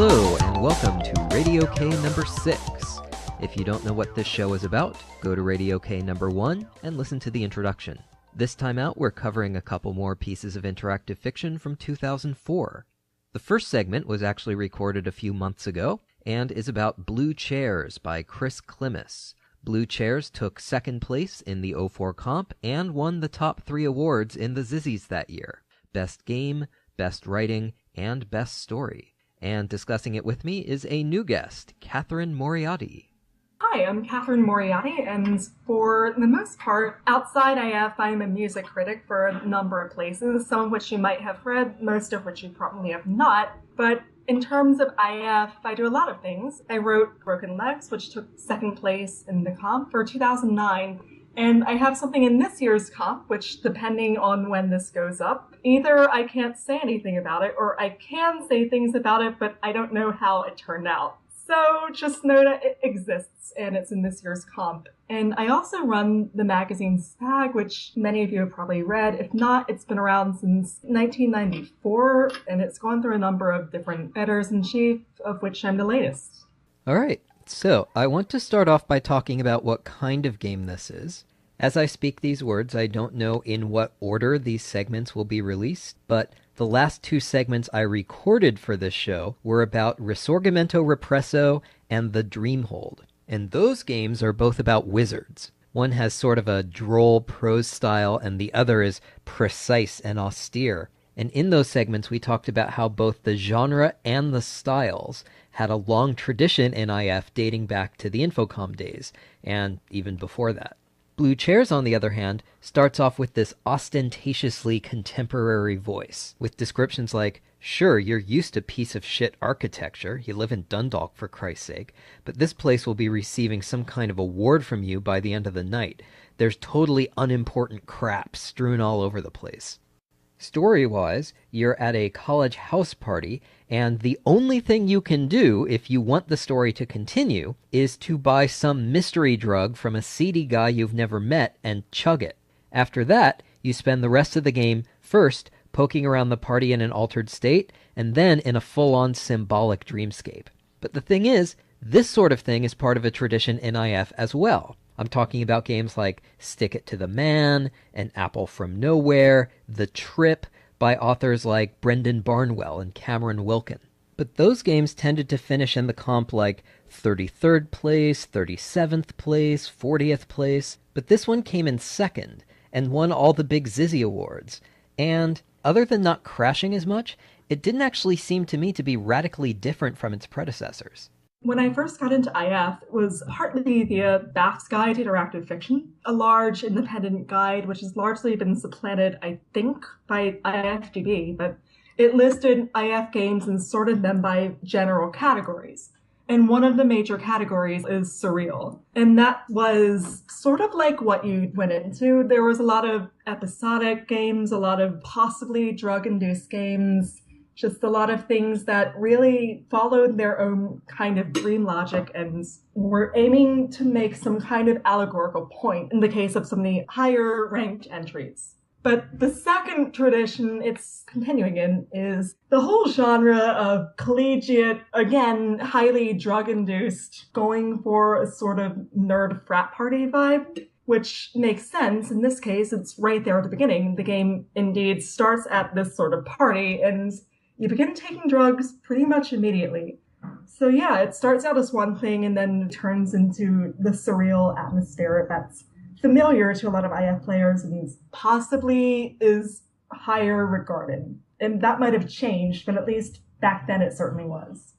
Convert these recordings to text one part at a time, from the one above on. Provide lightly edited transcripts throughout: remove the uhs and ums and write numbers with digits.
Hello, and welcome to Radio K number 6. If you don't know what this show is about, go to Radio K number 1 and listen to the introduction. This time out, we're covering a couple more pieces of interactive fiction from 2004. The first segment was actually recorded a few months ago, and is about Blue Chairs by Chris Klimas. Blue Chairs took second place in the 04 comp and won the top 3 awards in the Zizzies that year. Best Game, Best Writing, and Best Story. And discussing it with me is a new guest, Catherine Moriarty. Hi, I'm Catherine Moriarty, and for the most part, outside IF, I'm a music critic for a number of places, some of which you might have read, most of which you probably have not. But in terms of IF, I do a lot of things. I wrote Broken Legs, which took second place in the comp for 2009, and I have something in this year's comp, which, depending on when this goes up, either I can't say anything about it, or I can say things about it, but I don't know how it turned out. So just know that it exists, and it's in this year's comp. And I also run the magazine Spag, which many of you have probably read. If not, it's been around since 1994, and it's gone through a number of different editors-in-chief, of which I'm the latest. All right, so I want to start off by talking about what kind of game this is. As I speak these words, I don't know in what order these segments will be released, but the last 2 segments I recorded for this show were about Risorgimento Represso and The Dreamhold. And those games are both about wizards. One has sort of a droll prose style, and the other is precise and austere. And in those segments, we talked about how both the genre and the styles had a long tradition in IF dating back to the Infocom days, and even before that. Blue Chairs, on the other hand, starts off with this ostentatiously contemporary voice, with descriptions like, sure, you're used to piece of shit architecture, you live in Dundalk for Christ's sake, but this place will be receiving some kind of award from you by the end of the night. There's totally unimportant crap strewn all over the place. Story-wise, you're at a college house party, and the only thing you can do if you want the story to continue is to buy some mystery drug from a seedy guy you've never met and chug it. After that, you spend the rest of the game first poking around the party in an altered state, and then in a full-on symbolic dreamscape. But the thing is, this sort of thing is part of a tradition in IF as well. I'm talking about games like Stick It to the Man, An Apple from Nowhere, The Trip, by authors like Brendan Barnwell and Cameron Wilkin. But those games tended to finish in the comp like 33rd place, 37th place, 40th place, but this one came in second, and won all the big Zizzy awards. And other than not crashing as much, it didn't actually seem to me to be radically different from its predecessors. When I first got into IF, it was partly via Bath's Guide to Interactive Fiction, a large independent guide which has largely been supplanted, I think, by IFGB, but it listed IF games and sorted them by general categories. And one of the major categories is surreal. And that was sort of like what you went into. There was a lot of episodic games, a lot of possibly drug-induced games, just a lot of things that really followed their own kind of dream logic and were aiming to make some kind of allegorical point in the case of some of the higher ranked entries. But the second tradition it's continuing in is the whole genre of collegiate, again, highly drug-induced, going for a sort of nerd frat party vibe, which makes sense. In this case, it's right there at the beginning. The game indeed starts at this sort of party, and you begin taking drugs pretty much immediately. So yeah, it starts out as one thing and then turns into the surreal atmosphere that's familiar to a lot of IF players and possibly is higher regarded. And that might have changed, but at least back then it certainly was.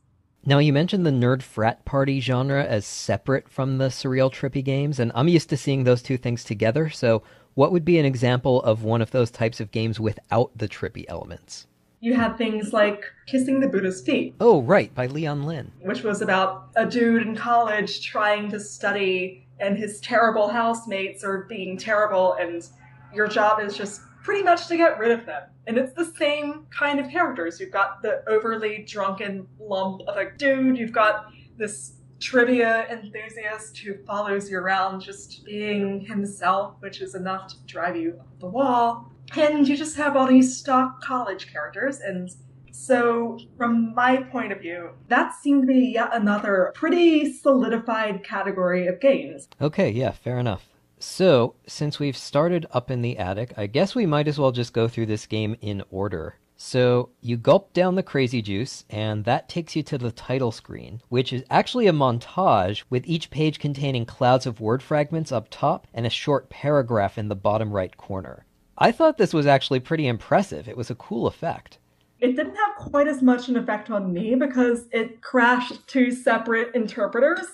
Now, you mentioned the nerd frat party genre as separate from the surreal trippy games, and I'm used to seeing those two things together, so what would be an example of one of those types of games without the trippy elements? You had things like Kissing the Buddha's Feet. Oh, right, by Leon Lin. Which was about a dude in college trying to study, and his terrible housemates are being terrible, and your job is just pretty much to get rid of them. And it's the same kind of characters. You've got the overly drunken lump of a dude, you've got this trivia enthusiast who follows you around just being himself, which is enough to drive you up the wall. And you just have all these stock college characters, and So, from my point of view, that seemed to be yet another pretty solidified category of games. Okay, yeah, fair enough. So, since we've started up in the attic, I guess we might as well just go through this game in order. So, you gulp down the crazy juice, and that takes you to the title screen, which is actually a montage with each page containing clouds of word fragments up top and a short paragraph in the bottom right corner. I thought this was actually pretty impressive. It was a cool effect. It didn't have quite as much an effect on me because it crashed two separate interpreters.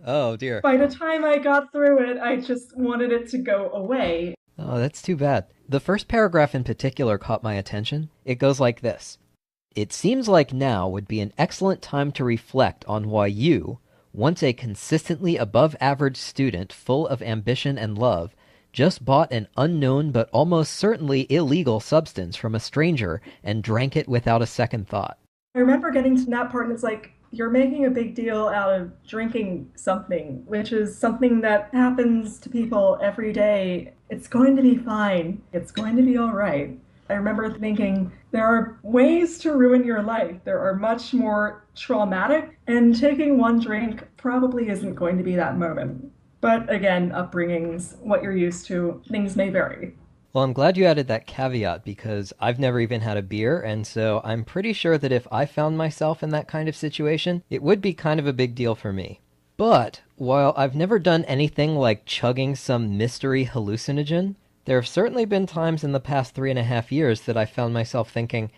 Oh dear. By the time I got through it, I just wanted it to go away. Oh, that's too bad. The first paragraph in particular caught my attention. It goes like this. It seems like now would be an excellent time to reflect on why you, once a consistently above average student full of ambition and love, just bought an unknown but almost certainly illegal substance from a stranger and drank it without a second thought. I remember getting to that part and it's like, you're making a big deal out of drinking something, which is something that happens to people every day. It's going to be fine. It's going to be all right. I remember thinking, there are ways to ruin your life. There are much more traumatic, and taking one drink probably isn't going to be that moment. But again, upbringings, what you're used to, things may vary. Well, I'm glad you added that caveat because I've never even had a beer, and so I'm pretty sure that if I found myself in that kind of situation, it would be kind of a big deal for me. But while I've never done anything like chugging some mystery hallucinogen, there have certainly been times in the past 3.5 years that I found myself thinking,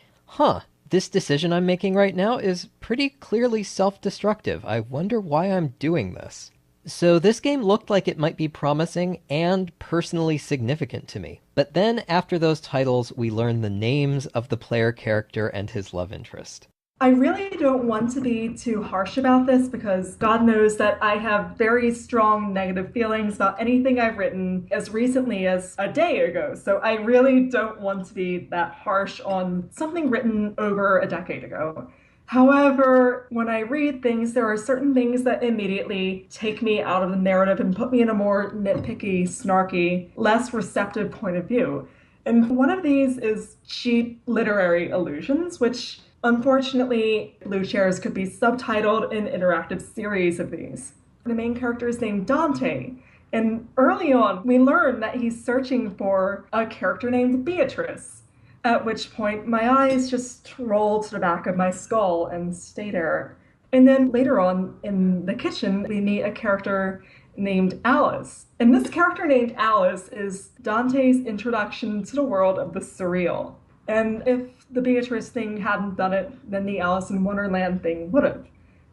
this decision I'm making right now is pretty clearly self-destructive. I wonder why I'm doing this. So this game looked like it might be promising and personally significant to me. But then after those titles, we learn the names of the player character and his love interest. I really don't want to be too harsh about this because God knows that I have very strong negative feelings about anything I've written as recently as a day ago. So I really don't want to be that harsh on something written over a decade ago. However, when I read things, there are certain things that immediately take me out of the narrative and put me in a more nitpicky, snarky, less receptive point of view. And one of these is cheap literary allusions, which unfortunately blue chairs could be subtitled in interactive series of these. The main character is named Dante, and early on we learn that he's searching for a character named Beatrice. At which point, my eyes just roll to the back of my skull and stay there. And then later on in the kitchen, we meet a character named Alice. And this character named Alice is Dante's introduction to the world of the surreal. And if the Beatrice thing hadn't done it, then the Alice in Wonderland thing would have.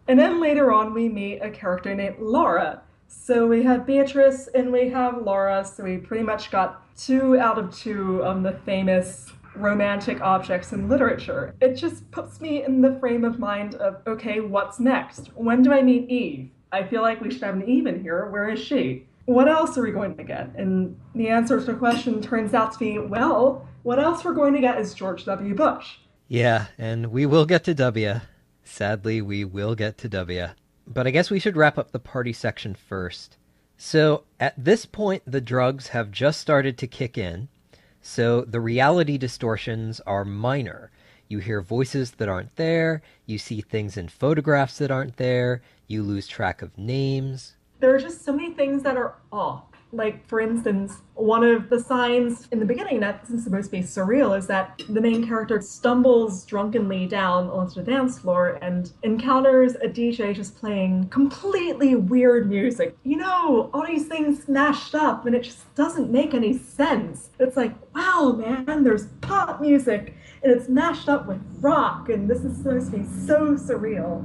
And then later on, we meet a character named Laura. So we have Beatrice and we have Laura, so we pretty much got 2 out of 2 of the famous romantic objects in literature. It just puts me in the frame of mind of, okay, what's next? When do I meet Eve? I feel like we should have an Eve in here. Where is she? What else are we going to get? And the answer to the question turns out to be, well, what else we're going to get is George W. Bush. Yeah, and we will get to W. Sadly, we will get to W. But I guess we should wrap up the party section first. So, at this point, the drugs have just started to kick in. So the reality distortions are minor. You hear voices that aren't there, you see things in photographs that aren't there, you lose track of names. There are just so many things that are off. Like, for instance, one of the signs in the beginning that this is supposed to be surreal is that the main character stumbles drunkenly down onto the dance floor and encounters a DJ just playing completely weird music. You know, all these things smashed up and it just doesn't make any sense. It's like, wow, man, there's pop music and it's mashed up with rock and this is supposed to be so surreal.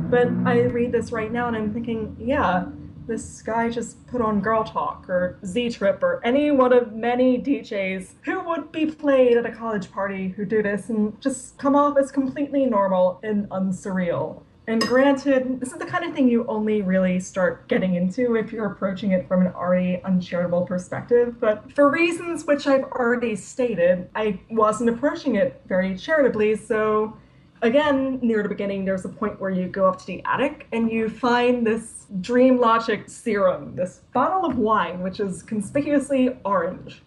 But I read this right now and I'm thinking, yeah, this guy just put on Girl Talk or Z-Trip or any one of many DJs who would be played at a college party who do this and just come off as completely normal and unsurreal. And granted, this is the kind of thing you only really start getting into if you're approaching it from an already uncharitable perspective, but for reasons which I've already stated, I wasn't approaching it very charitably, so again, near the beginning, there's a point where you go up to the attic and you find this Dream Logic serum, this bottle of wine, which is conspicuously orange.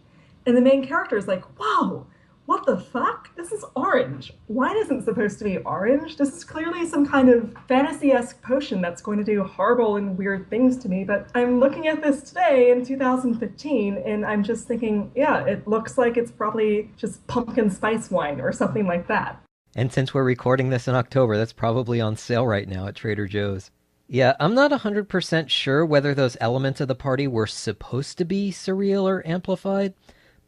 And the main character is like, wow, what the fuck? This is orange. Wine isn't supposed to be orange. This is clearly some kind of fantasy-esque potion that's going to do horrible and weird things to me. But I'm looking at this today in 2015, and I'm just thinking, yeah, it looks like it's probably just pumpkin spice wine or something like that. And since we're recording this in October, that's probably on sale right now at Trader Joe's. Yeah, I'm not 100% sure whether those elements of the party were supposed to be surreal or amplified,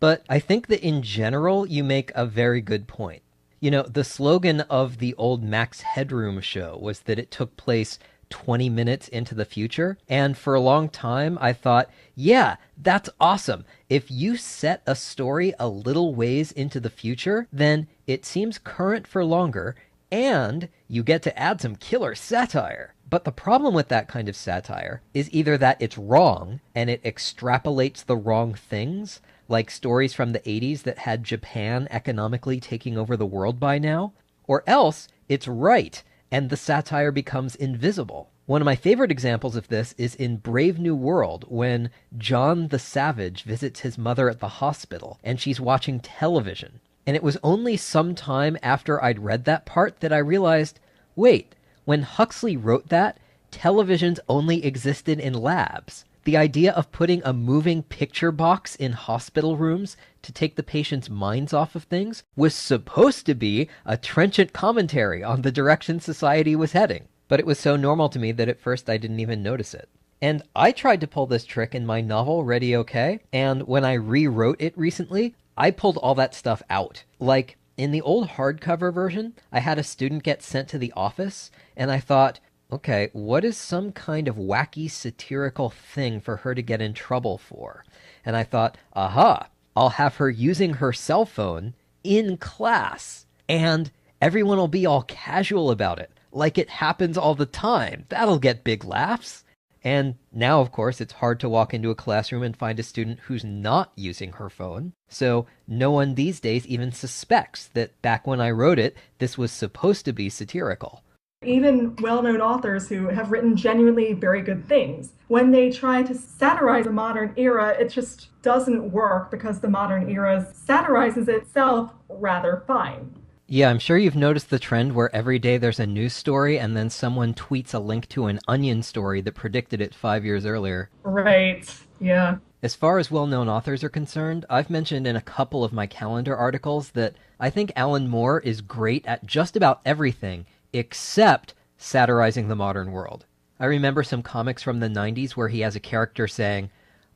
but I think that in general, you make a very good point. You know, the slogan of the old Max Headroom show was that it took place 20 minutes into the future. And for a long time, I thought, yeah, that's awesome. If you set a story a little ways into the future, then it seems current for longer, and you get to add some killer satire. But the problem with that kind of satire is either that it's wrong and it extrapolates the wrong things, like stories from the 80s that had Japan economically taking over the world by now, or else it's right and the satire becomes invisible. One of my favorite examples of this is in Brave New World, when John the Savage visits his mother at the hospital and she's watching television. And it was only some time after I'd read that part that I realized, wait, when Huxley wrote that, televisions only existed in labs. The idea of putting a moving picture box in hospital rooms to take the patient's minds off of things was supposed to be a trenchant commentary on the direction society was heading. But it was so normal to me that at first I didn't even notice it. And I tried to pull this trick in my novel, Ready Okay, and when I rewrote it recently, I pulled all that stuff out. Like, in the old hardcover version, I had a student get sent to the office, and I thought, okay, what is some kind of wacky satirical thing for her to get in trouble for? And I thought, aha, I'll have her using her cell phone in class, and everyone will be all casual about it, like it happens all the time. That'll get big laughs. And now, of course, it's hard to walk into a classroom and find a student who's not using her phone. So no one these days even suspects that back when I wrote it, this was supposed to be satirical. Even well-known authors who have written genuinely very good things, when they try to satirize the modern era, it just doesn't work because the modern era satirizes itself rather fine. Yeah, I'm sure you've noticed the trend where every day there's a news story and then someone tweets a link to an Onion story that predicted it 5 years earlier. Right, yeah. As far as well-known authors are concerned, I've mentioned in a couple of my calendar articles that I think Alan Moore is great at just about everything except satirizing the modern world. I remember some comics from the 90s where he has a character saying,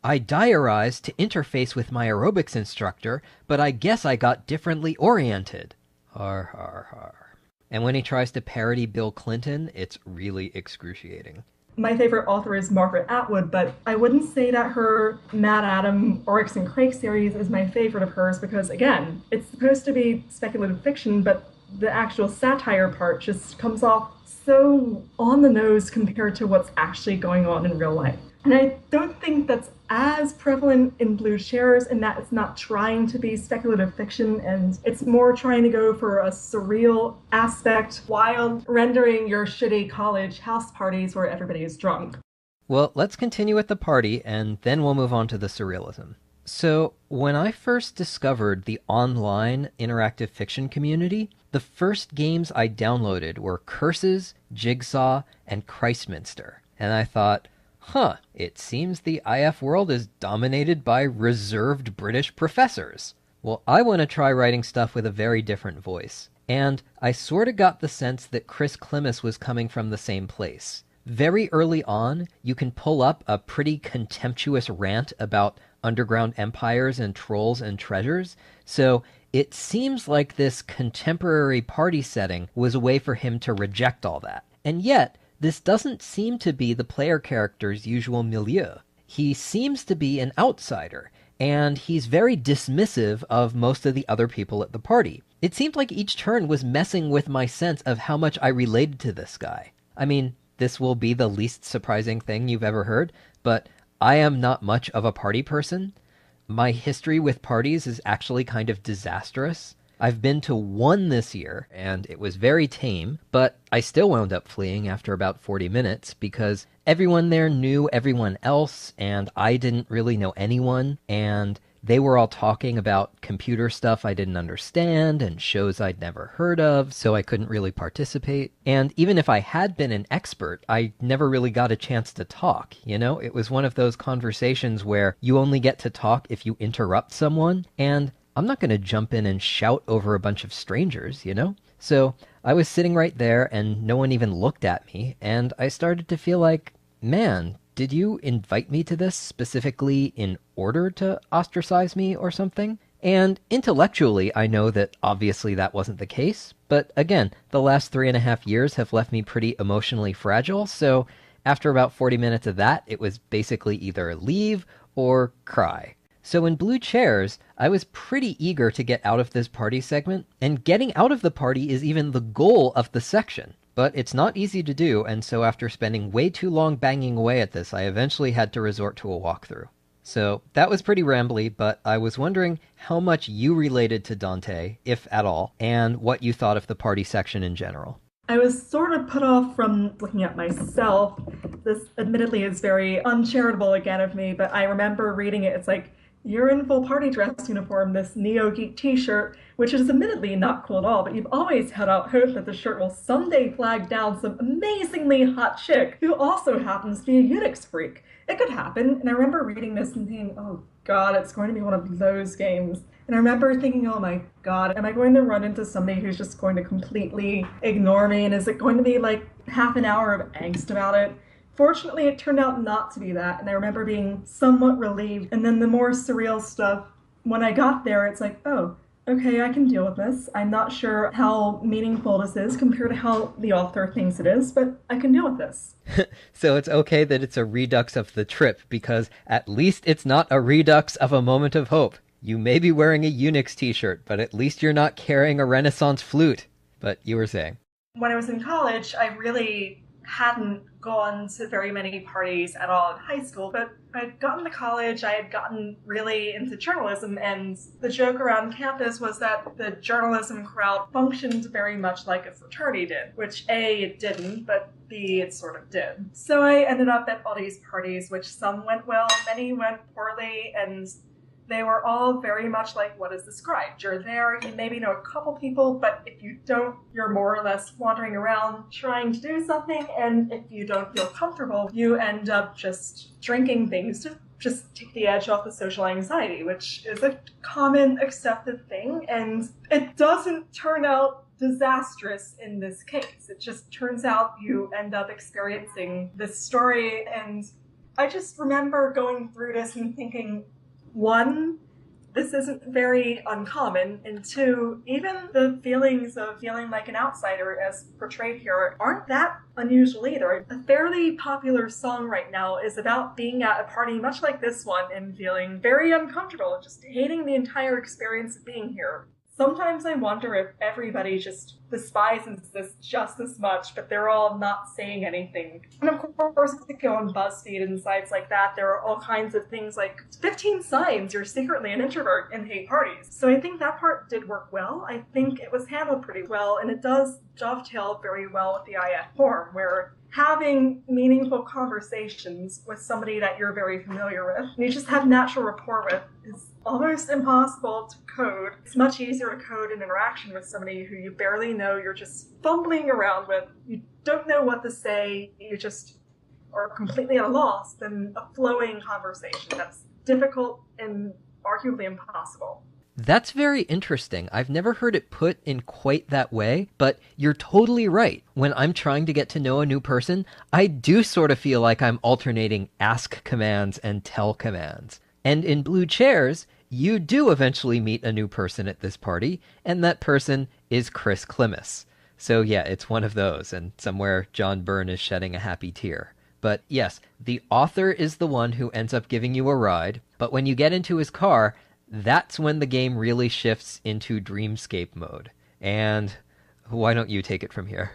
I diarized to interface with my aerobics instructor, but I guess I got differently oriented. Har, har, har. And when he tries to parody Bill Clinton, it's really excruciating. My favorite author is Margaret Atwood, but I wouldn't say that her Mad Adam, Oryx and Crake series is my favorite of hers because, again, it's supposed to be speculative fiction, but the actual satire part just comes off so on the nose compared to what's actually going on in real life. And I don't think that's as prevalent in Blue Shares in that it's not trying to be speculative fiction and it's more trying to go for a surreal aspect while rendering your shitty college house parties where everybody is drunk. Well, let's continue with the party and then we'll move on to the surrealism. So, when I first discovered the online interactive fiction community, the first games I downloaded were Curses, Jigsaw, and Christminster. And I thought, it seems the IF world is dominated by reserved British professors. Well, I want to try writing stuff with a very different voice. And I sort of got the sense that Chris Klimas was coming from the same place. Very early on, you can pull up a pretty contemptuous rant about underground empires and trolls and treasures, so it seems like this contemporary party setting was a way for him to reject all that. And yet, this doesn't seem to be the player character's usual milieu. He seems to be an outsider, and he's very dismissive of most of the other people at the party. It seemed like each turn was messing with my sense of how much I related to this guy. I mean, this will be the least surprising thing you've ever heard, but I am not much of a party person. My history with parties is actually kind of disastrous. I've been to one this year, and it was very tame, but I still wound up fleeing after about 40 minutes because everyone there knew everyone else, and I didn't really know anyone, and they were all talking about computer stuff I didn't understand and shows I'd never heard of, so I couldn't really participate. And even if I had been an expert, I never really got a chance to talk, you know? It was one of those conversations where you only get to talk if you interrupt someone, and I'm not going to jump in and shout over a bunch of strangers, you know? So I was sitting right there and no one even looked at me, and I started to feel like, man, did you invite me to this specifically in order to ostracize me or something? And intellectually, I know that obviously that wasn't the case, but again, the last 3.5 years have left me pretty emotionally fragile, so after about 40 minutes of that, it was basically either leave or cry. So in Blue Chairs, I was pretty eager to get out of this party segment, and getting out of the party is even the goal of the section. But it's not easy to do, and so after spending way too long banging away at this, I eventually had to resort to a walkthrough. So that was pretty rambly, but I was wondering how much you related to Dante, if at all, and what you thought of the party section in general. I was sort of put off from looking at myself. This admittedly is very uncharitable again of me, but I remember reading it. It's like, you're in full party dress uniform, this Neo Geek t-shirt, which is admittedly not cool at all, but you've always held out hope that the shirt will someday flag down some amazingly hot chick who also happens to be a Unix freak. It could happen, and I remember reading this and thinking, oh god, it's going to be one of those games. And I remember thinking, oh my god, am I going to run into somebody who's just going to completely ignore me, and is it going to be like half an hour of angst about it? Fortunately, it turned out not to be that, and I remember being somewhat relieved. And then the more surreal stuff, when I got there, it's like, oh, okay, I can deal with this. I'm not sure how meaningful this is compared to how the author thinks it is, but I can deal with this. So it's okay that it's a redux of the trip, because at least it's not a redux of a moment of hope. You may be wearing a Unix t-shirt, but at least you're not carrying a Renaissance flute. But you were saying. When I was in college, I really hadn't gone to very many parties at all in high school, but I'd gotten to college, I had gotten really into journalism, and the joke around campus was that the journalism crowd functioned very much like a fraternity did, which A, it didn't, but B, it sort of did. So I ended up at all these parties, which some went well, many went poorly, and they were all very much like what is described. You're there, you maybe know a couple people, but if you don't, you're more or less wandering around trying to do something, and if you don't feel comfortable, you end up just drinking things to just take the edge off the social anxiety, which is a common accepted thing, and it doesn't turn out disastrous in this case. It just turns out you end up experiencing this story, and I just remember going through this and thinking, one, this isn't very uncommon, and two, even the feelings of feeling like an outsider as portrayed here aren't that unusual either. A fairly popular song right now is about being at a party much like this one and feeling very uncomfortable, just hating the entire experience of being here. Sometimes I wonder if everybody just despises this just as much, but they're all not saying anything. And of course, if you go on BuzzFeed and sites like that, there are all kinds of things like 15 signs you're secretly an introvert and hate parties. So I think that part did work well. I think it was handled pretty well, and it does dovetail very well with the IF form, where having meaningful conversations with somebody that you're very familiar with, and you just have natural rapport with, is almost impossible to code. It's much easier to code an interaction with somebody who you barely know, you're just fumbling around with, you don't know what to say, you just are completely at a loss, than a flowing conversation that's difficult and arguably impossible. That's very interesting. I've never heard it put in quite that way, but you're totally right. When I'm trying to get to know a new person, I do sort of feel like I'm alternating ask commands and tell commands. And in Blue Chairs, you do eventually meet a new person at this party, and that person is Chris Klimas. So yeah, it's one of those, and somewhere John Byrne is shedding a happy tear. But yes, the author is the one who ends up giving you a ride, but when you get into his car, that's when the game really shifts into dreamscape mode. And why don't you take it from here?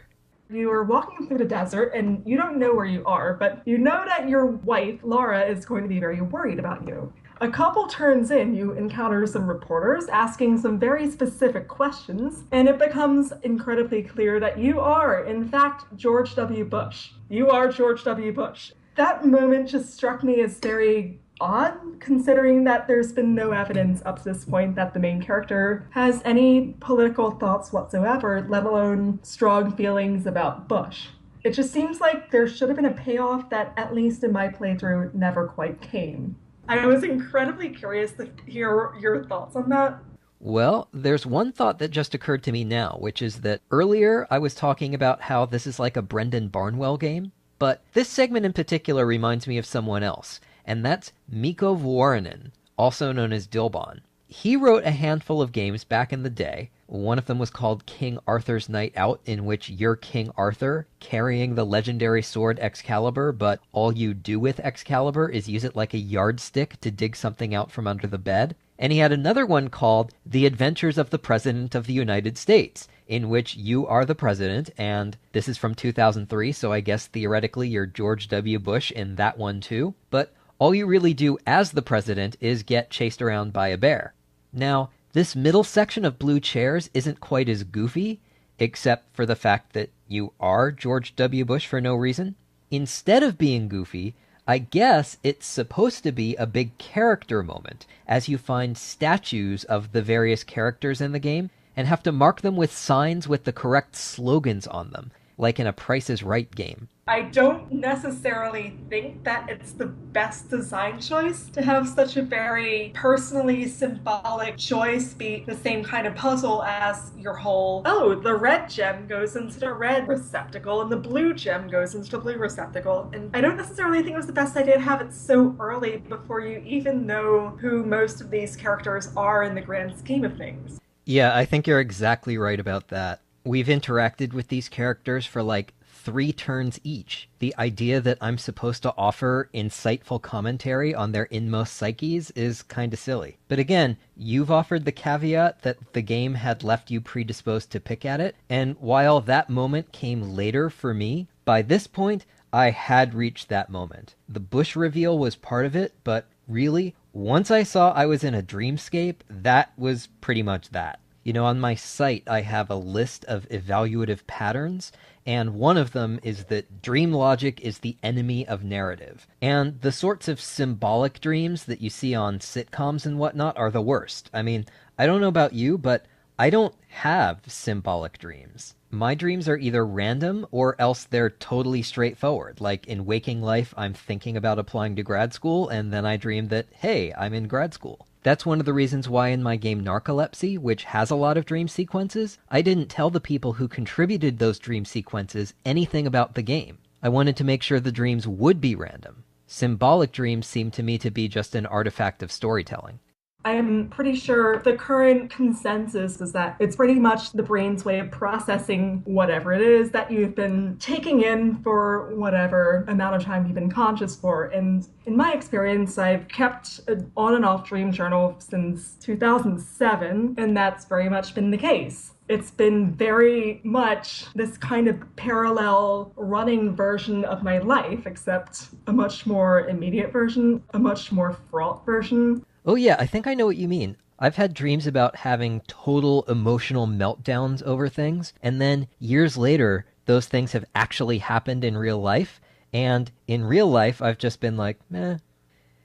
You are walking through the desert and you don't know where you are, but you know that your wife, Laura, is going to be very worried about you. A couple turns in, you encounter some reporters asking some very specific questions, and it becomes incredibly clear that you are, in fact, George W. Bush. You are George W. Bush. That moment just struck me as very odd, considering that there's been no evidence up to this point that the main character has any political thoughts whatsoever, let alone strong feelings about Bush. It just seems like there should have been a payoff that, at least in my playthrough, never quite came. I was incredibly curious to hear your thoughts on that. Well, there's one thought that just occurred to me now, which is that earlier I was talking about how this is like a Brendan Barnwell game, but this segment in particular reminds me of someone else, and that's Mikko Vuorinen, also known as Dilbon. He wrote a handful of games back in the day. One of them was called King Arthur's Night Out, in which you're King Arthur, carrying the legendary sword Excalibur, but all you do with Excalibur is use it like a yardstick to dig something out from under the bed. And he had another one called The Adventures of the President of the United States, in which you are the president, and this is from 2003, so I guess theoretically you're George W. Bush in that one too. But all you really do as the president is get chased around by a bear. Now, this middle section of blue chairs isn't quite as goofy, except for the fact that you are George W. Bush for no reason. Instead of being goofy, I guess it's supposed to be a big character moment, as you find statues of the various characters in the game and have to mark them with signs with the correct slogans on them, like in a Price is Right game. I don't necessarily think that it's the best design choice to have such a very personally symbolic choice be the same kind of puzzle as your whole, oh, the red gem goes into the red receptacle and the blue gem goes into the blue receptacle. And I don't necessarily think it was the best idea to have it so early before you even know who most of these characters are in the grand scheme of things. Yeah, I think you're exactly right about that. We've interacted with these characters for like 3 turns each. The idea that I'm supposed to offer insightful commentary on their inmost psyches is kinda silly. But again, you've offered the caveat that the game had left you predisposed to pick at it, and while that moment came later for me, by this point, I had reached that moment. The Bush reveal was part of it, but really, once I saw I was in a dreamscape, that was pretty much that. You know, on my site, I have a list of evaluative patterns, and one of them is that dream logic is the enemy of narrative. And the sorts of symbolic dreams that you see on sitcoms and whatnot are the worst. I mean, I don't know about you, but I don't have symbolic dreams. My dreams are either random or else they're totally straightforward. Like in waking life, I'm thinking about applying to grad school, and then I dream that, hey, I'm in grad school. That's one of the reasons why in my game Narcolepsy, which has a lot of dream sequences, I didn't tell the people who contributed those dream sequences anything about the game. I wanted to make sure the dreams would be random. Symbolic dreams seem to me to be just an artifact of storytelling. I'm pretty sure the current consensus is that it's pretty much the brain's way of processing whatever it is that you've been taking in for whatever amount of time you've been conscious for. And in my experience, I've kept an on and off dream journal since 2007, and that's very much been the case. It's been very much this kind of parallel running version of my life, except a much more immediate version, a much more fraught version. Oh yeah, I think I know what you mean. I've had dreams about having total emotional meltdowns over things, and then years later, those things have actually happened in real life, and in real life, I've just been like, meh.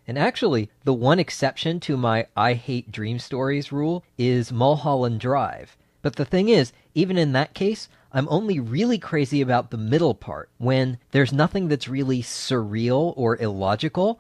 And actually, the one exception to my I hate dream stories rule is Mulholland Drive. But the thing is, even in that case, I'm only really crazy about the middle part, when there's nothing that's really surreal or illogical.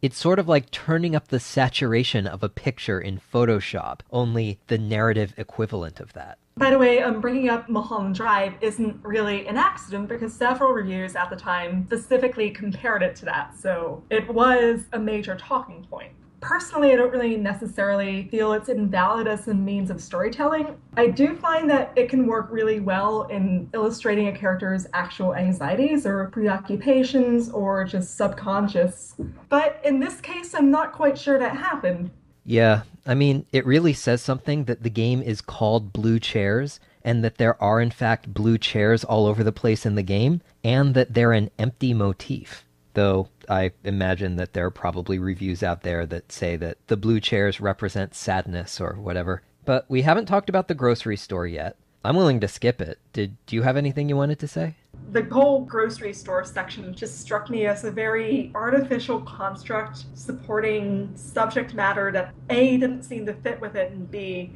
It's sort of like turning up the saturation of a picture in Photoshop, only the narrative equivalent of that. By the way, bringing up Mulholland Drive isn't really an accident because several reviews at the time specifically compared it to that, so it was a major talking point. Personally, I don't really necessarily feel it's invalid as a means of storytelling. I do find that it can work really well in illustrating a character's actual anxieties or preoccupations or just subconscious. But in this case, I'm not quite sure that happened. Yeah, I mean, it really says something that the game is called Blue Chairs, and that there are in fact blue chairs all over the place in the game, and that they're an empty motif. Though I imagine that there are probably reviews out there that say that the blue chairs represent sadness or whatever. But we haven't talked about the grocery store yet. I'm willing to skip it. Do you have anything you wanted to say? The whole grocery store section just struck me as a very artificial construct supporting subject matter that A, didn't seem to fit with it, and B,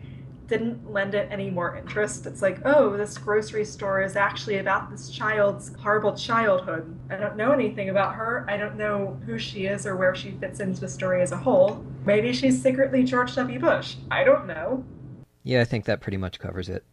didn't lend it any more interest. It's like, oh, this grocery store is actually about this child's horrible childhood. I don't know anything about her. I don't know who she is or where she fits into the story as a whole. Maybe she's secretly George W. Bush. I don't know. Yeah, I think that pretty much covers it.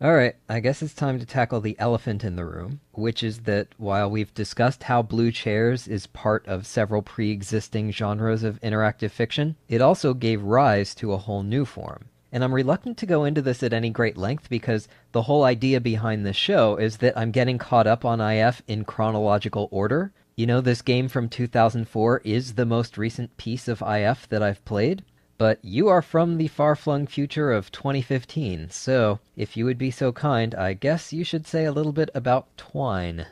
Alright, I guess it's time to tackle the elephant in the room, which is that while we've discussed how Blue Chairs is part of several pre-existing genres of interactive fiction, it also gave rise to a whole new form. And I'm reluctant to go into this at any great length because the whole idea behind this show is that I'm getting caught up on IF in chronological order. You know, this game from 2004 is the most recent piece of IF that I've played. But you are from the far-flung future of 2015, so if you would be so kind, I guess you should say a little bit about Twine.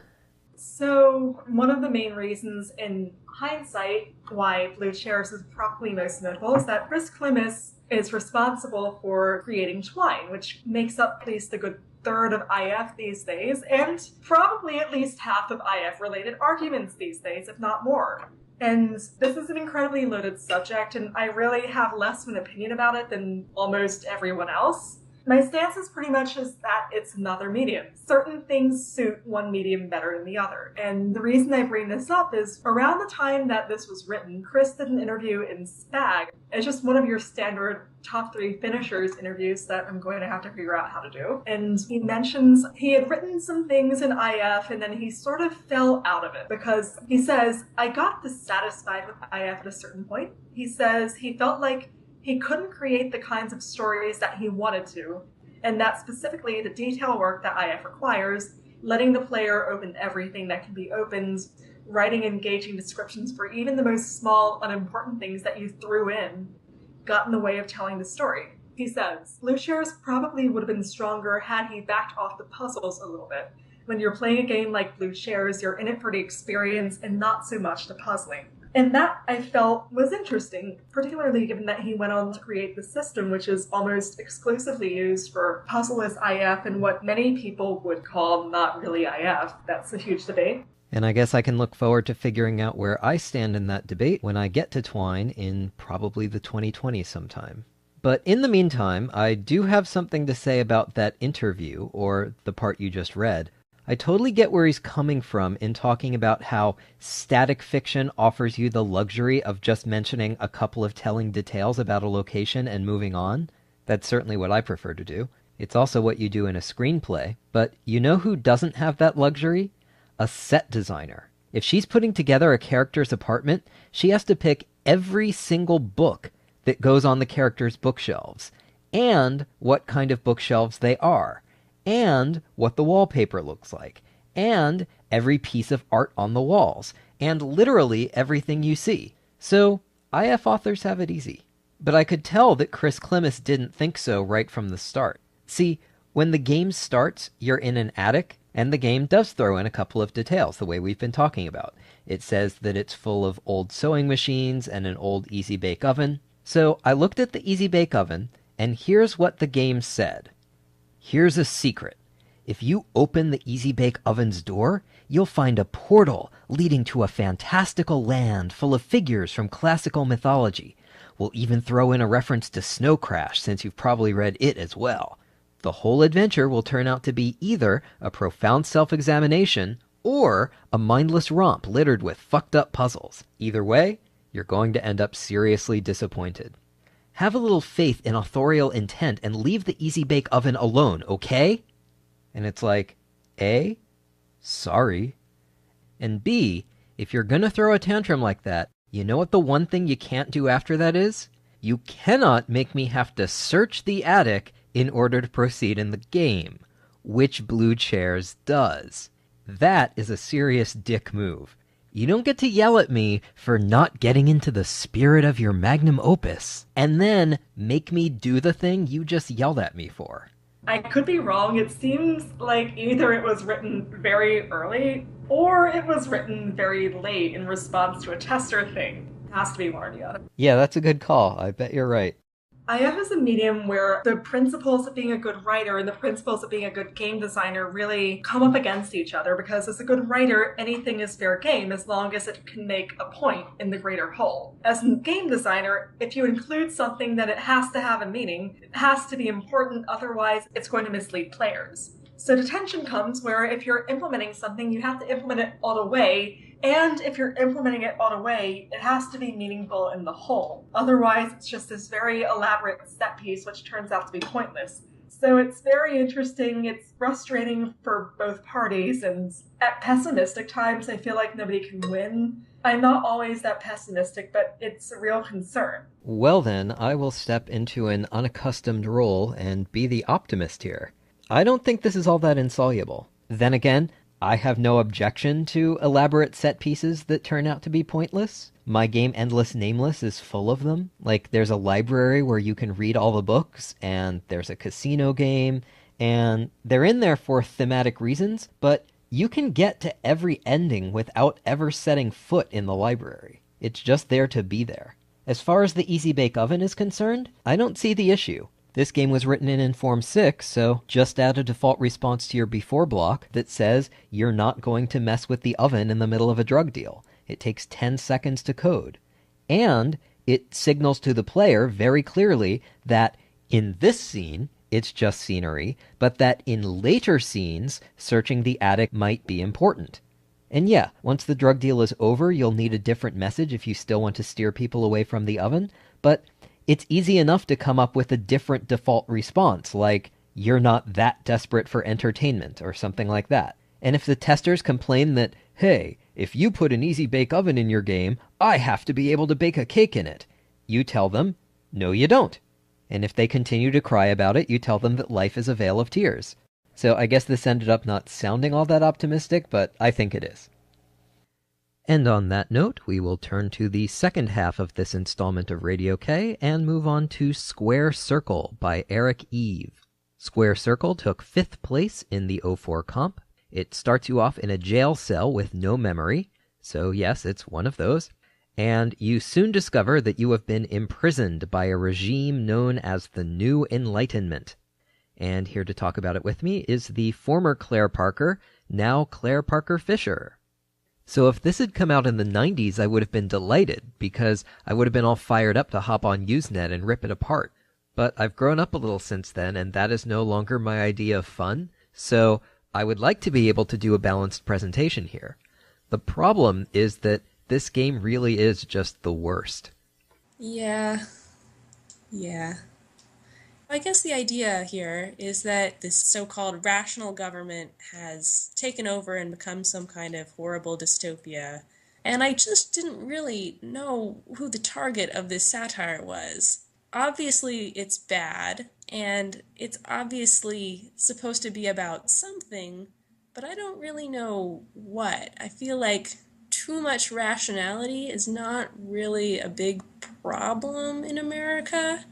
So, one of the main reasons in hindsight why Blue Chairs is probably most notable is that Chris Klimas is responsible for creating Twine, which makes up at least a good third of IF these days, and probably at least half of IF related arguments these days, if not more. And this is an incredibly loaded subject, and I really have less of an opinion about it than almost everyone else. My stance is pretty much is that it's another medium. Certain things suit one medium better than the other. And the reason I bring this up is around the time that this was written, Chris did an interview in Spag. It's just one of your standard top 3 finishers interviews that I'm going to have to figure out how to do. And he mentions he had written some things in IF and then he sort of fell out of it because he says, I got dissatisfied with IF at a certain point. He says he felt like he couldn't create the kinds of stories that he wanted to, and that specifically the detail work that IF requires, letting the player open everything that can be opened, writing engaging descriptions for even the most small, unimportant things that you threw in, got in the way of telling the story. He says, Blue Chairs probably would have been stronger had he backed off the puzzles a little bit. When you're playing a game like Blue Chairs, you're in it for the experience and not so much the puzzling. And that, I felt, was interesting, particularly given that he went on to create the system, which is almost exclusively used for puzzle-less IF and what many people would call not really IF. That's a huge debate. And I guess I can look forward to figuring out where I stand in that debate when I get to Twine in probably the 2020s sometime. But in the meantime, I do have something to say about that interview, or the part you just read. I totally get where he's coming from in talking about how static fiction offers you the luxury of just mentioning a couple of telling details about a location and moving on. That's certainly what I prefer to do. It's also what you do in a screenplay. But you know who doesn't have that luxury? A set designer. If she's putting together a character's apartment, she has to pick every single book that goes on the character's bookshelves, and what kind of bookshelves they are, and what the wallpaper looks like, and every piece of art on the walls, and literally everything you see. So, IF authors have it easy. But I could tell that Chris Klimas didn't think so right from the start. See, when the game starts, you're in an attic, and the game does throw in a couple of details, the way we've been talking about. It says that it's full of old sewing machines and an old Easy Bake Oven. So I looked at the Easy Bake Oven, and here's what the game said. Here's a secret. If you open the Easy Bake Oven's door, you'll find a portal leading to a fantastical land full of figures from classical mythology. We'll even throw in a reference to Snow Crash, since you've probably read it as well. The whole adventure will turn out to be either a profound self-examination or a mindless romp littered with fucked-up puzzles. Either way, you're going to end up seriously disappointed. Have a little faith in authorial intent and leave the Easy Bake Oven alone, okay? And it's like, A, sorry. And B, if you're gonna throw a tantrum like that, you know what the one thing you can't do after that is? You cannot make me have to search the attic in order to proceed in the game, which Blue Chairs does. That is a serious dick move. You don't get to yell at me for not getting into the spirit of your magnum opus, and then make me do the thing you just yelled at me for. I could be wrong. It seems like either it was written very early or it was written very late in response to a tester thing. It has to be one or the other. Yeah, that's a good call. I bet you're right. IF is a medium where the principles of being a good writer and the principles of being a good game designer really come up against each other because as a good writer, anything is fair game as long as it can make a point in the greater whole. As a game designer, if you include something that it has to have a meaning, it has to be important, otherwise it's going to mislead players. So detention comes where if you're implementing something, you have to implement it all the way. And if you're implementing it all the way, it has to be meaningful in the whole. Otherwise, it's just this very elaborate set piece, which turns out to be pointless. So it's very interesting. It's frustrating for both parties. And at pessimistic times, I feel like nobody can win. I'm not always that pessimistic, but it's a real concern. Well then, I will step into an unaccustomed role and be the optimist here. I don't think this is all that insoluble. Then again, I have no objection to elaborate set pieces that turn out to be pointless. My game Endless Nameless is full of them. Like, there's a library where you can read all the books, and there's a casino game, and they're in there for thematic reasons, but you can get to every ending without ever setting foot in the library. It's just there to be there. As far as the Easy Bake Oven is concerned, I don't see the issue. This game was written in Inform 6, so just add a default response to your before block that says you're not going to mess with the oven in the middle of a drug deal. It takes 10 seconds to code. And it signals to the player very clearly that in this scene, it's just scenery, but that in later scenes, searching the attic might be important. And yeah, once the drug deal is over, you'll need a different message if you still want to steer people away from the oven, but it's easy enough to come up with a different default response, like, you're not that desperate for entertainment, or something like that. And if the testers complain that, hey, if you put an Easy Bake Oven in your game, I have to be able to bake a cake in it, you tell them, no you don't. And if they continue to cry about it, you tell them that life is a vale of tears. So I guess this ended up not sounding all that optimistic, but I think it is. And on that note, we will turn to the second half of this installment of Radio K and move on to Square Circle by Eric Eve. Square Circle took 5th place in the 04 comp. It starts you off in a jail cell with no memory, so yes, it's one of those. And you soon discover that you have been imprisoned by a regime known as the New Enlightenment. And here to talk about it with me is the former Claire Parker, now Claire Parker Fisher. So if this had come out in the 90s, I would have been delighted, because I would have been all fired up to hop on Usenet and rip it apart. But I've grown up a little since then, and that is no longer my idea of fun, so I would like to be able to do a balanced presentation here. The problem is that this game really is just the worst. Yeah. I guess the idea here is that this so-called rational government has taken over and become some kind of horrible dystopia. And I just didn't really know who the target of this satire was. Obviously, it's bad, and it's obviously supposed to be about something, but I don't really know what. I feel like too much rationality is not really a big problem in America,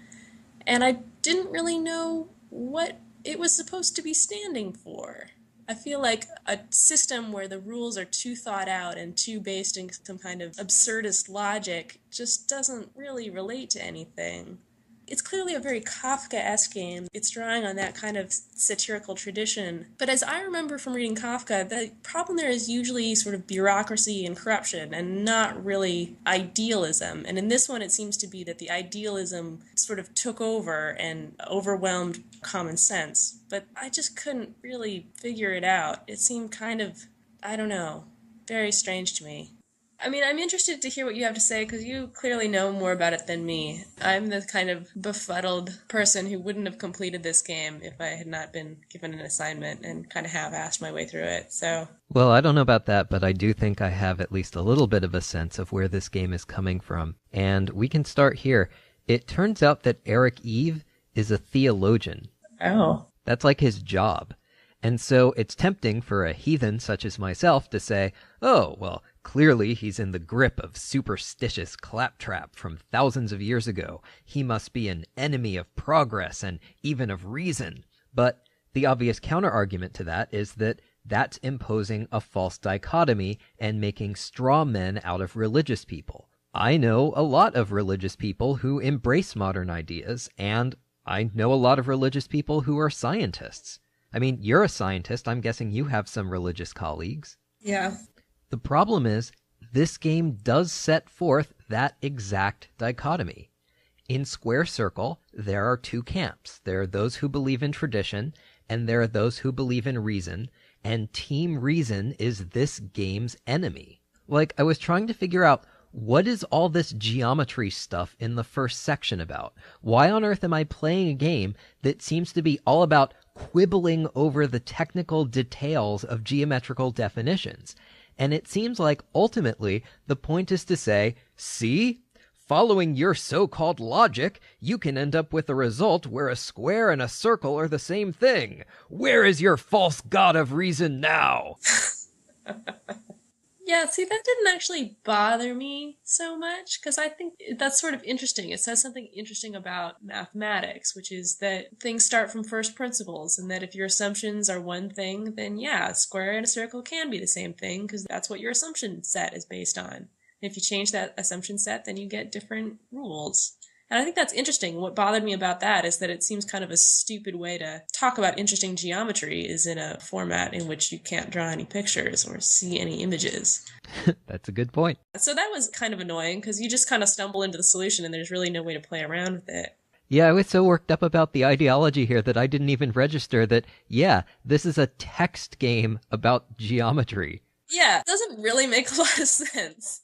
and I didn't really know what it was supposed to be standing for. I feel like a system where the rules are too thought out and too based in some kind of absurdist logic just doesn't really relate to anything. It's clearly a very Kafkaesque game. It's drawing on that kind of satirical tradition. But as I remember from reading Kafka, the problem there is usually sort of bureaucracy and corruption and not really idealism. And in this one, it seems to be that the idealism sort of took over and overwhelmed common sense. But I just couldn't really figure it out. It seemed kind of, I don't know, very strange to me. I mean, I'm interested to hear what you have to say, because you clearly know more about it than me. I'm the kind of befuddled person who wouldn't have completed this game if I had not been given an assignment and kind of half-assed my way through it, so... Well, I don't know about that, but I do think I have at least a little bit of a sense of where this game is coming from. And we can start here. It turns out that Eric Eve is a theologian. Oh. That's like his job. And so it's tempting for a heathen such as myself to say, oh, well, clearly he's in the grip of superstitious claptrap from thousands of years ago. He must be an enemy of progress and even of reason. But the obvious counter-argument to that is that that's imposing a false dichotomy and making straw men out of religious people. I know a lot of religious people who embrace modern ideas, and I know a lot of religious people who are scientists. I mean, you're a scientist. I'm guessing you have some religious colleagues. Yeah. The problem is, this game does set forth that exact dichotomy. In Square Circle, there are two camps. There are those who believe in tradition, and there are those who believe in reason, and Team Reason is this game's enemy. Like, I was trying to figure out, what is all this geometry stuff in the first section about? Why on earth am I playing a game that seems to be all about quibbling over the technical details of geometrical definitions? And it seems like, ultimately, the point is to say, see? Following your so-called logic, you can end up with a result where a square and a circle are the same thing. Where is your false god of reason now? Yeah, see, that didn't actually bother me so much, because I think that's sort of interesting. It says something interesting about mathematics, which is that things start from first principles, and that if your assumptions are one thing, then yeah, a square and a circle can be the same thing, because that's what your assumption set is based on. And if you change that assumption set, then you get different rules. And I think that's interesting. What bothered me about that is that it seems kind of a stupid way to talk about interesting geometry is in a format in which you can't draw any pictures or see any images. That's a good point. So that was kind of annoying because you just kind of stumble into the solution and there's really no way to play around with it. Yeah, I was so worked up about the ideology here that I didn't even register that, yeah, this is a text game about geometry. Yeah, it doesn't really make a lot of sense.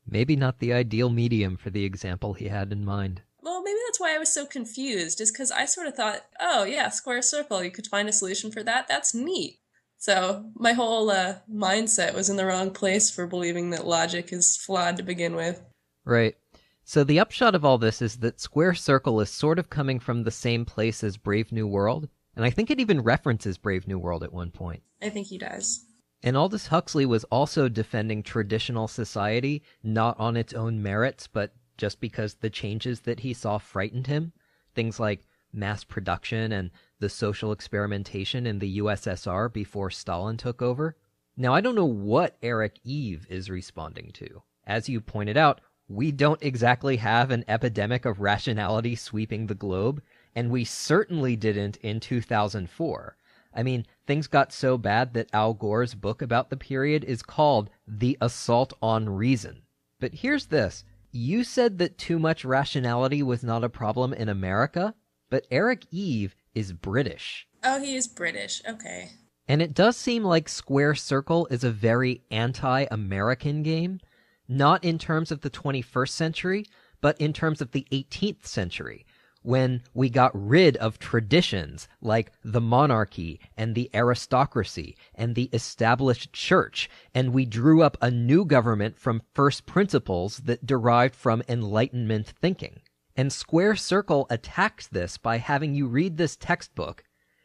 Maybe not the ideal medium for the example he had in mind. Well, maybe that's why I was so confused, is because I sort of thought, oh yeah, square circle, you could find a solution for that, that's neat. So my whole mindset was in the wrong place for believing that logic is flawed to begin with. Right. So the upshot of all this is that Square Circle is sort of coming from the same place as Brave New World, and I think it even references Brave New World at one point. I think he does. And Aldous Huxley was also defending traditional society, not on its own merits, but just because the changes that he saw frightened him. Things like mass production and the social experimentation in the USSR before Stalin took over. Now, I don't know what Eric Eve is responding to. As you pointed out, we don't exactly have an epidemic of rationality sweeping the globe, and we certainly didn't in 2004. I mean, things got so bad that Al Gore's book about the period is called The Assault on Reason. But here's this. You said that too much rationality was not a problem in America, but Eric Eve is British. Oh, he is British. Okay. And it does seem like Square Circle is a very anti-American game, not in terms of the 21st century, but in terms of the 18th century, when we got rid of traditions like the monarchy and the aristocracy and the established church, and we drew up a new government from first principles that derived from Enlightenment thinking. And Square Circle attacks this by having you read this textbook,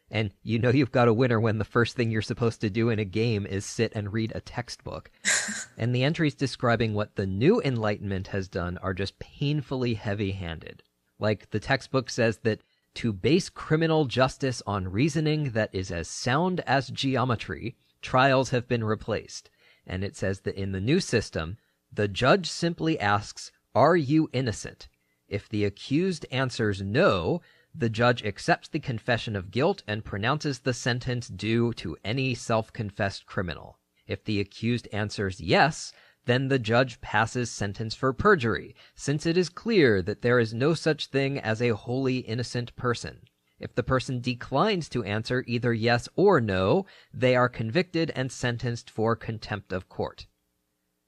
and you know you've got a winner when the first thing you're supposed to do in a game is sit and read a textbook. And the entries describing what the new Enlightenment has done are just painfully heavy-handed. Like, the textbook says that to base criminal justice on reasoning that is as sound as geometry, trials have been replaced. And it says that in the new system, the judge simply asks, "Are you innocent?" If the accused answers no, the judge accepts the confession of guilt and pronounces the sentence due to any self-confessed criminal. If the accused answers yes, then the judge passes sentence for perjury, since it is clear that there is no such thing as a wholly innocent person. If the person declines to answer either yes or no, they are convicted and sentenced for contempt of court.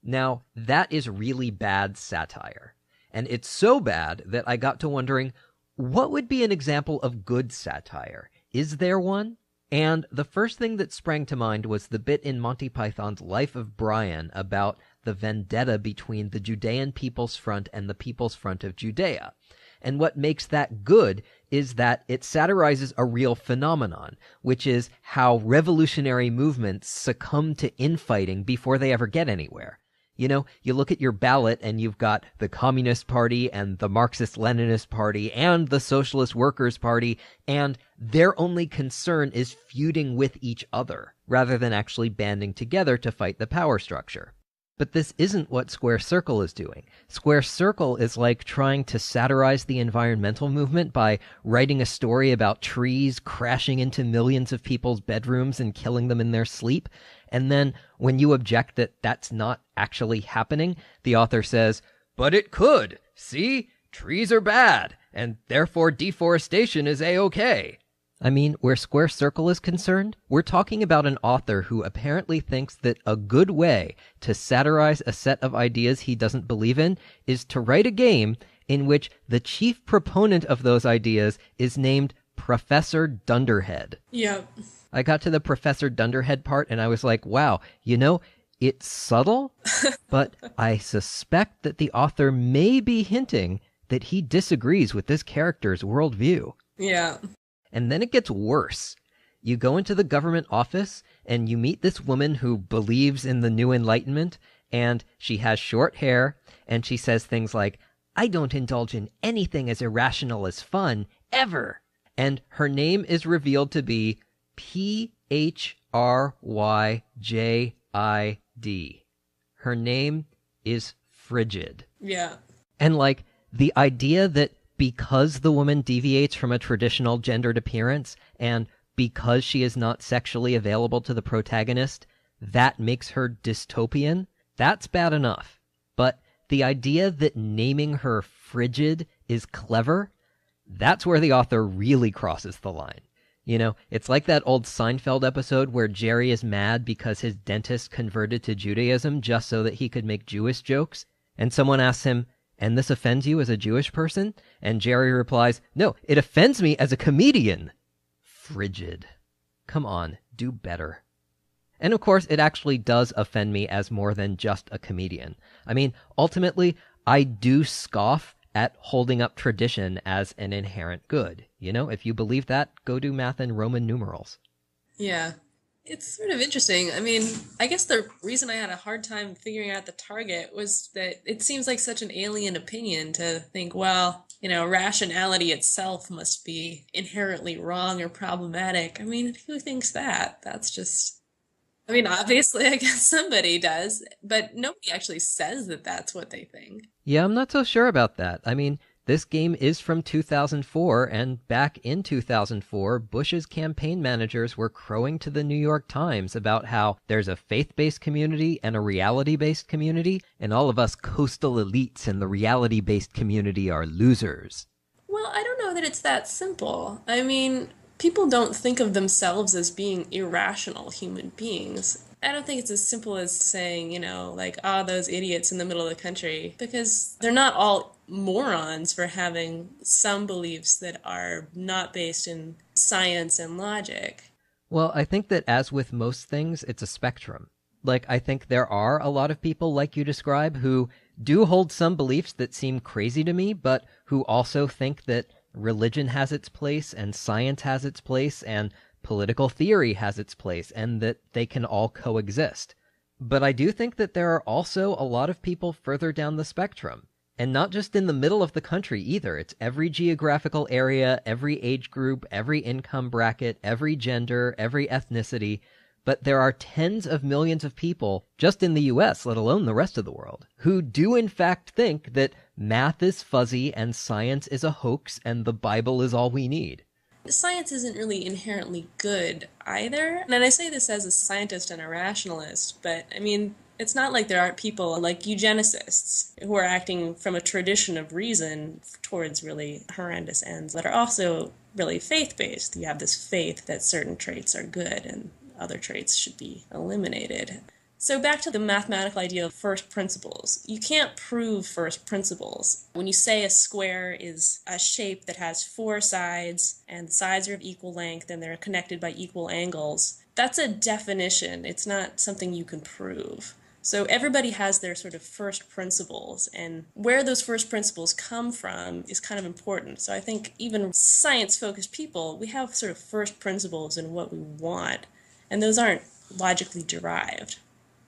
Now, that is really bad satire. And it's so bad that I got to wondering, what would be an example of good satire? Is there one? And the first thing that sprang to mind was the bit in Monty Python's Life of Brian about the vendetta between the Judean People's Front and the People's Front of Judea. And what makes that good is that it satirizes a real phenomenon, which is how revolutionary movements succumb to infighting before they ever get anywhere. You know, you look at your ballot and you've got the Communist Party and the Marxist-Leninist Party and the Socialist Workers' Party, and their only concern is feuding with each other, rather than actually banding together to fight the power structure. But this isn't what Square Circle is doing. Square Circle is like trying to satirize the environmental movement by writing a story about trees crashing into millions of people's bedrooms and killing them in their sleep. And then when you object that that's not actually happening, the author says, "But it could. See? Trees are bad, and therefore deforestation is A-okay." I mean, where Square Circle is concerned, we're talking about an author who apparently thinks that a good way to satirize a set of ideas he doesn't believe in is to write a game in which the chief proponent of those ideas is named Professor Dunderhead. Yep. I got to the Professor Dunderhead part and I was like, wow, it's subtle, but I suspect that the author may be hinting that he disagrees with this character's worldview. Yeah. And then it gets worse. You go into the government office and you meet this woman who believes in the New Enlightenment, and she has short hair, and she says things like, "I don't indulge in anything as irrational as fun, ever." And her name is revealed to be P-H-R-Y-J-I-D. Her name is Frigid. Yeah. And the idea that because the woman deviates from a traditional gendered appearance and because she is not sexually available to the protagonist, that makes her dystopian, that's bad enough. But the idea that naming her Frigid is clever, that's where the author really crosses the line. It's like that old Seinfeld episode where Jerry is mad because his dentist converted to Judaism just so that he could make Jewish jokes, and someone asks him, "And this offends you as a Jewish person?" And Jerry replies, "No, it offends me as a comedian." Frigid. Come on, do better. And of course, it actually does offend me as more than just a comedian. I mean, ultimately, I do scoff at holding up tradition as an inherent good. If you believe that, go do math in Roman numerals. Yeah. It's sort of interesting. I mean, I guess the reason I had a hard time figuring out the target was that it seems like such an alien opinion to think, well, rationality itself must be inherently wrong or problematic. I mean, who thinks that? That's just, obviously, I guess somebody does, but nobody actually says that that's what they think. Yeah, I'm not so sure about that. I mean, this game is from 2004, and back in 2004, Bush's campaign managers were crowing to the New York Times about how there's a faith-based community and a reality-based community, and all of us coastal elites in the reality-based community are losers. Well, I don't know that it's that simple. I mean, people don't think of themselves as being irrational human beings. I don't think it's as simple as saying, those idiots in the middle of the country, because they're not all morons for having some beliefs that are not based in science and logic. Well, I think that as with most things, it's a spectrum. I think there are a lot of people like you describe who do hold some beliefs that seem crazy to me, but who also think that religion has its place and science has its place and political theory has its place, and that they can all coexist. But I do think that there are also a lot of people further down the spectrum. And not just in the middle of the country either. It's every geographical area, every age group, every income bracket, every gender, every ethnicity. But there are tens of millions of people, just in the US, let alone the rest of the world, who do in fact think that math is fuzzy and science is a hoax and the Bible is all we need. Science isn't really inherently good either. And I say this as a scientist and a rationalist, but it's not like there aren't people like eugenicists who are acting from a tradition of reason towards really horrendous ends that are also really faith-based. You have this faith that certain traits are good and other traits should be eliminated. So back to the mathematical idea of first principles. You can't prove first principles. When you say a square is a shape that has 4 sides and the sides are of equal length and they're connected by equal angles, that's a definition. It's not something you can prove. So everybody has their sort of first principles, and where those first principles come from is kind of important. So I think even science-focused people, we have sort of first principles in what we want, and those aren't logically derived.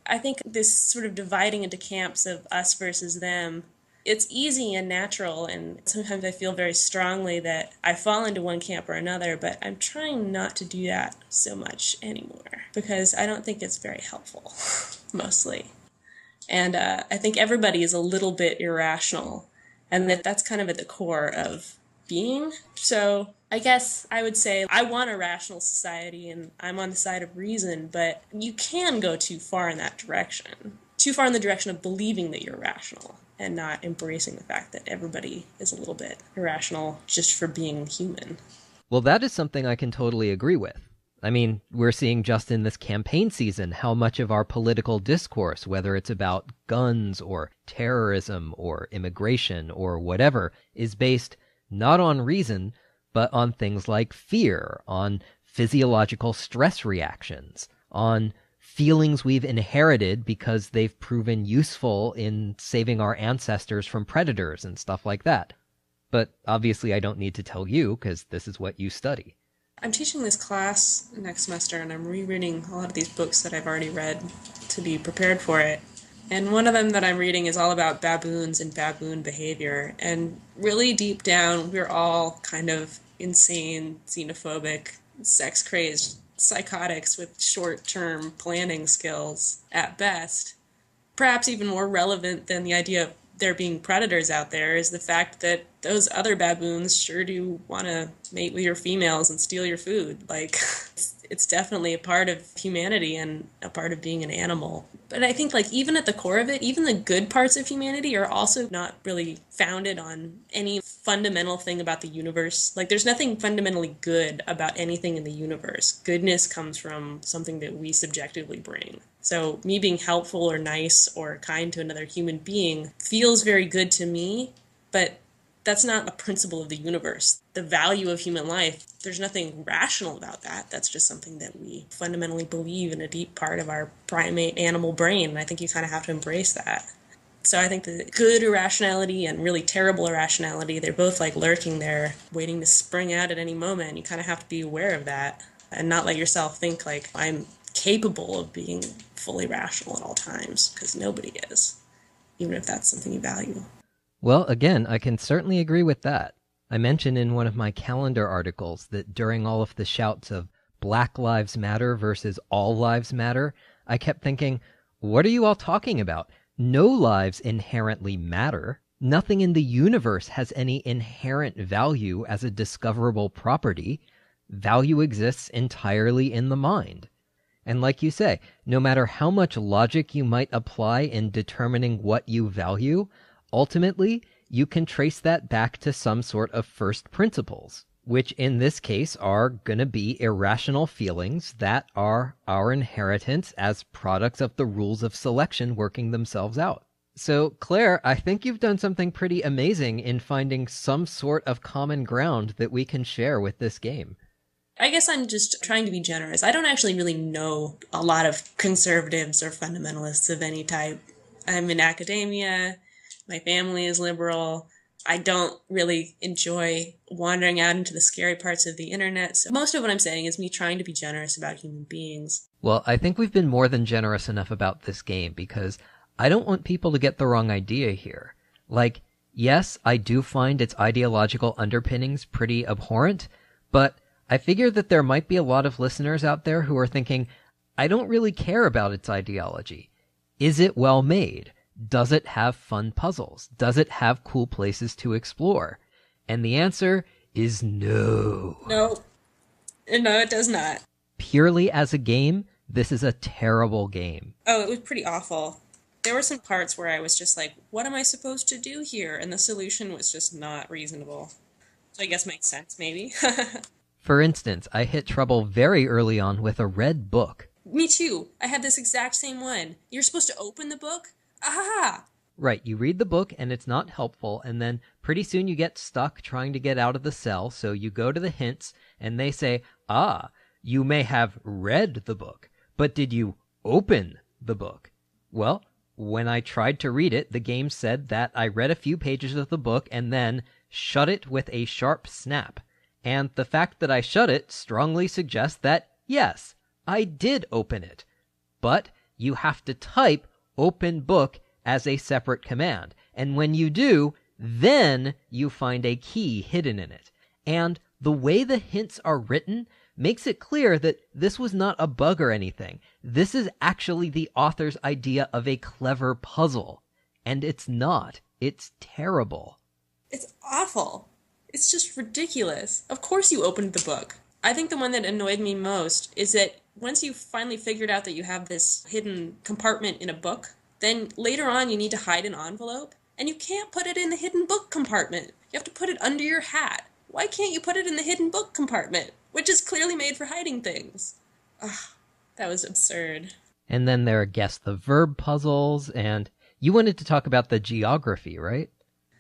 I think this sort of dividing into camps of us versus them, it's easy and natural, and sometimes I feel very strongly that I fall into one camp or another, but I'm trying not to do that so much anymore because I don't think it's very helpful, mostly. And I think everybody is a little bit irrational, and that's kind of at the core of being. So I guess I would say I want a rational society, and I'm on the side of reason, but you can go too far in that direction. Too far in the direction of believing that you're rational and not embracing the fact that everybody is a little bit irrational just for being human. Well, that is something I can totally agree with. I mean, we're seeing just in this campaign season how much of our political discourse, whether it's about guns or terrorism or immigration or whatever, is based not on reason, but on things like fear, on physiological stress reactions, on feelings we've inherited because they've proven useful in saving our ancestors from predators and stuff like that. But obviously I don't need to tell you, because this is what you study. I'm teaching this class next semester, and I'm rereading a lot of these books that I've already read to be prepared for it. And one of them that I'm reading is all about baboons and baboon behavior. And really deep down, we're all kind of insane, xenophobic, sex-crazed psychotics with short-term planning skills at best. Perhaps even more relevant than the idea of there being predators out there is the fact that those other baboons sure do want to mate with your females and steal your food. Like, it's definitely a part of humanity and a part of being an animal. But I think, like, even at the core of it, even the good parts of humanity are also not really founded on any fundamental thing about the universe. Like, there's nothing fundamentally good about anything in the universe. Goodness comes from something that we subjectively bring. So me being helpful or nice or kind to another human being feels very good to me, but that's not a principle of the universe. The value of human life, there's nothing rational about that. That's just something that we fundamentally believe in a deep part of our primate animal brain, and I think you kind of have to embrace that. So I think the good irrationality and really terrible irrationality, they're both like lurking there, waiting to spring out at any moment, and you kind of have to be aware of that and not let yourself think like, I'm capable of being fully rational at all times, because nobody is, even if that's something you value. Well, again, I can certainly agree with that. I mentioned in one of my calendar articles that during all of the shouts of Black Lives Matter versus All Lives Matter, I kept thinking, what are you all talking about? No lives inherently matter. Nothing in the universe has any inherent value as a discoverable property. Value exists entirely in the mind. And like you say, no matter how much logic you might apply in determining what you value, ultimately, you can trace that back to some sort of first principles, which in this case are going to be irrational feelings that are our inheritance as products of the rules of selection working themselves out. So, Claire, I think you've done something pretty amazing in finding some sort of common ground that we can share with this game. I guess I'm just trying to be generous. I don't actually really know a lot of conservatives or fundamentalists of any type. I'm in academia. My family is liberal. I don't really enjoy wandering out into the scary parts of the internet. So most of what I'm saying is me trying to be generous about human beings. Well, I think we've been more than generous enough about this game, because I don't want people to get the wrong idea here. Like, yes, I do find its ideological underpinnings pretty abhorrent, but I figure that there might be a lot of listeners out there who are thinking, I don't really care about its ideology. Is it well made? Does it have fun puzzles? Does it have cool places to explore? And the answer is no. No, it does not. Purely as a game, this is a terrible game. Oh, it was pretty awful. There were some parts where I was just like, what am I supposed to do here? And the solution was just not reasonable. So I guess makes sense, maybe. For instance, I hit trouble very early on with a red book. Me too. I had this exact same one. You're supposed to open the book? Ah! Right, you read the book and it's not helpful, and then pretty soon you get stuck trying to get out of the cell, so you go to the hints and they say, you may have read the book, but did you open the book? Well, when I tried to read it, the game said that I read a few pages of the book and then shut it with a sharp snap. And the fact that I shut it strongly suggests that, yes, I did open it. But you have to type open book as a separate command. And when you do, then you find a key hidden in it. And the way the hints are written makes it clear that this was not a bug or anything. This is actually the author's idea of a clever puzzle. And it's not. It's terrible. It's awful. It's just ridiculous. Of course you opened the book. I think the one that annoyed me most is that once you finally figured out that you have this hidden compartment in a book, then later on you need to hide an envelope, and you can't put it in the hidden book compartment. You have to put it under your hat. Why can't you put it in the hidden book compartment, which is clearly made for hiding things? Ugh, that was absurd. And then there are guess the verb puzzles, and you wanted to talk about the geography, right?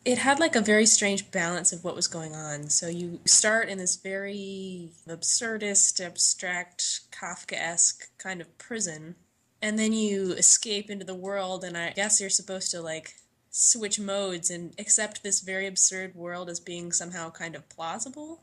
It had like a very strange balance of what was going on. So you start in this very absurdist, abstract, Kafkaesque kind of prison, and then you escape into the world, and I guess you're supposed to like switch modes and accept this very absurd world as being somehow kind of plausible.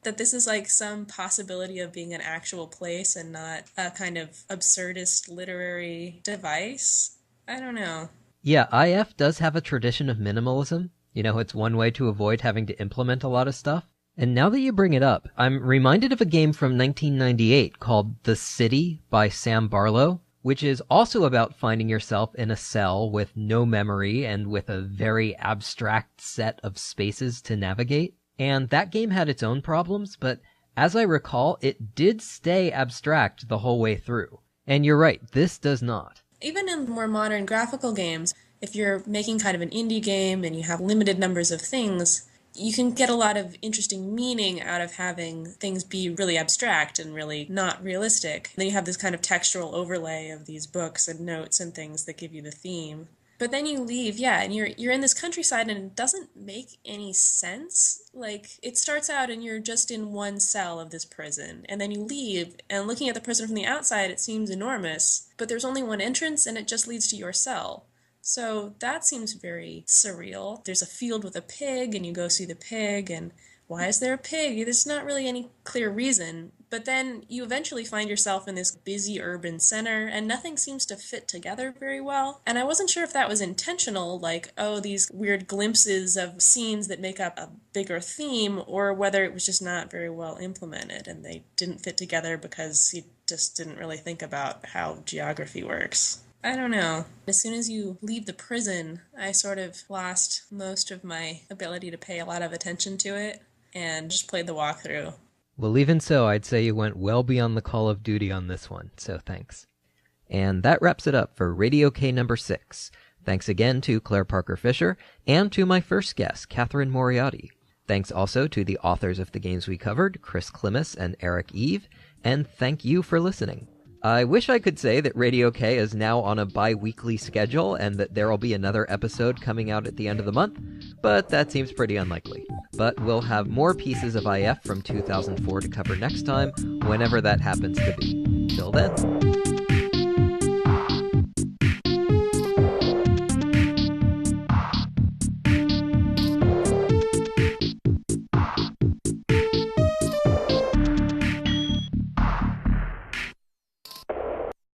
That this is like some possibility of being an actual place and not a kind of absurdist literary device. I don't know. Yeah, IF does have a tradition of minimalism. You know, it's one way to avoid having to implement a lot of stuff. And now that you bring it up, I'm reminded of a game from 1998 called The City by Sam Barlow, which is also about finding yourself in a cell with no memory and with a very abstract set of spaces to navigate. And that game had its own problems, but as I recall, it did stay abstract the whole way through. And you're right, this does not. Even in more modern graphical games, if you're making kind of an indie game and you have limited numbers of things, you can get a lot of interesting meaning out of having things be really abstract and really not realistic. And then you have this kind of textural overlay of these books and notes and things that give you the theme. But then you leave, and you're in this countryside and it doesn't make any sense. Like, it starts out and you're just in one cell of this prison, and then you leave, and looking at the prison from the outside, it seems enormous, but there's only one entrance and it just leads to your cell. So that seems very surreal. There's a field with a pig, and you go see the pig, and why is there a pig? There's not really any clear reason. But then you eventually find yourself in this busy urban center, and nothing seems to fit together very well. And I wasn't sure if that was intentional, like, oh, these weird glimpses of scenes that make up a bigger theme, or whether it was just not very well implemented, and they didn't fit together because you just didn't really think about how geography works. I don't know. As soon as you leave the prison, I sort of lost most of my ability to pay a lot of attention to it, and just played the walkthrough. Well, even so, I'd say you went well beyond the Call of Duty on this one, so thanks. And that wraps it up for Radio K number 6. Thanks again to Claire Parker Fisher, and to my first guest, Catherine Moriarty. Thanks also to the authors of the games we covered, Chris Klimas and Eric Eve, and thank you for listening. I wish I could say that Radio K is now on a bi-weekly schedule and that there will be another episode coming out at the end of the month, but that seems pretty unlikely. But we'll have more pieces of IF from 2004 to cover next time, whenever that happens to be. Till then.